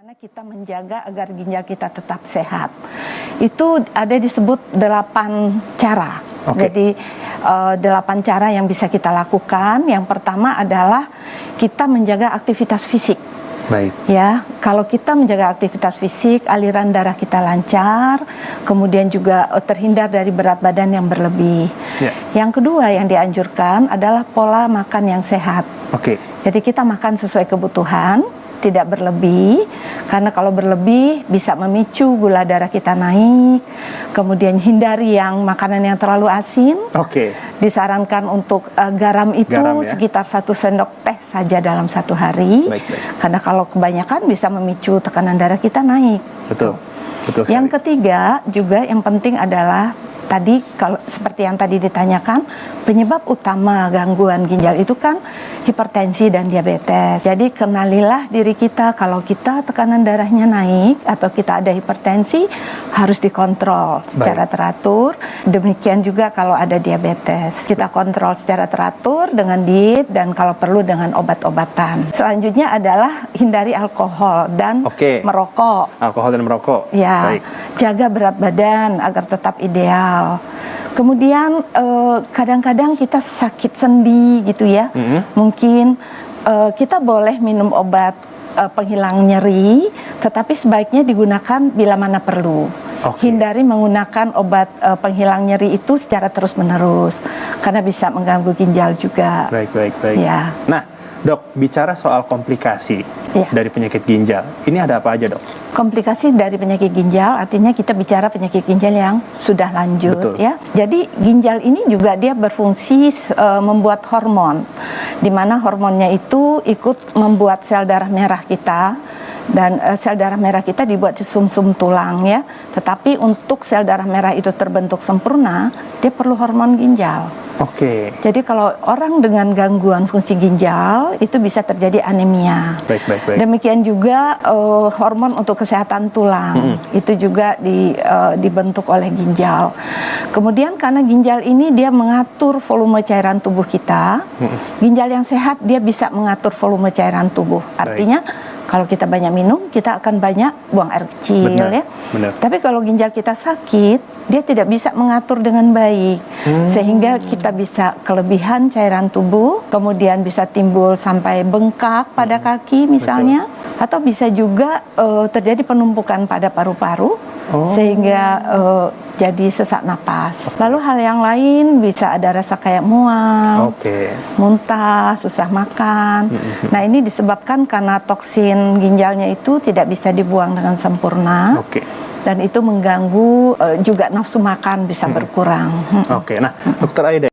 Karena kita menjaga agar ginjal kita tetap sehat. Itu ada disebut 8 cara. Jadi 8 cara yang bisa kita lakukan. Yang pertama adalah kita menjaga aktivitas fisik. Baik. Ya, kalau kita menjaga aktivitas fisik, aliran darah kita lancar, kemudian juga terhindar dari berat badan yang berlebih. Ya. Yang kedua yang dianjurkan adalah pola makan yang sehat. Jadi kita makan sesuai kebutuhan, tidak berlebih, karena kalau berlebih bisa memicu gula darah kita naik. Kemudian hindari yang makanan yang terlalu asin. Disarankan untuk garam itu sekitar 1 sendok teh saja dalam 1 hari. Karena kalau kebanyakan bisa memicu tekanan darah kita naik. Betul sekali. Yang ketiga juga yang penting adalah tadi kalau seperti yang tadi ditanyakan, penyebab utama gangguan ginjal itu kan hipertensi dan diabetes. Jadi kenalilah diri kita, kalau kita tekanan darahnya naik atau kita ada hipertensi harus dikontrol secara teratur. Demikian juga kalau ada diabetes, kita kontrol secara teratur dengan diet dan kalau perlu dengan obat-obatan. Selanjutnya adalah hindari alkohol dan merokok. Alkohol dan merokok. Ya, jaga berat badan agar tetap ideal. Kemudian kadang-kadang kita sakit sendi gitu ya. Mungkin kita boleh minum obat penghilang nyeri, tetapi sebaiknya digunakan bila mana perlu. Hindari menggunakan obat penghilang nyeri itu secara terus-menerus, karena bisa mengganggu ginjal juga. Baik. Ya. Nah, Dok, bicara soal komplikasi dari penyakit ginjal, ini ada apa aja, Dok? Komplikasi dari penyakit ginjal artinya kita bicara penyakit ginjal yang sudah lanjut. Ya. Jadi ginjal ini juga dia berfungsi membuat hormon, di mana hormonnya itu ikut membuat sel darah merah kita. Dan sel darah merah kita dibuat di sumsum tulang ya. Tetapi untuk sel darah merah itu terbentuk sempurna, dia perlu hormon ginjal. Jadi kalau orang dengan gangguan fungsi ginjal itu bisa terjadi anemia. Baik. Demikian juga hormon untuk kesehatan tulang itu juga dibentuk oleh ginjal. Kemudian karena ginjal ini dia mengatur volume cairan tubuh kita. Ginjal yang sehat dia bisa mengatur volume cairan tubuh. Artinya kalau kita banyak minum, kita akan banyak buang air kecil ya. Tapi kalau ginjal kita sakit, dia tidak bisa mengatur dengan baik. Sehingga kita bisa kelebihan cairan tubuh, kemudian bisa timbul sampai bengkak pada kaki misalnya. Atau bisa juga terjadi penumpukan pada paru-paru, sehingga jadi sesak napas. Lalu hal yang lain bisa ada rasa kayak mual, muntah, susah makan. Nah ini disebabkan karena toksin ginjalnya itu tidak bisa dibuang dengan sempurna. Dan itu mengganggu juga nafsu makan bisa berkurang. Nah, Dokter Aida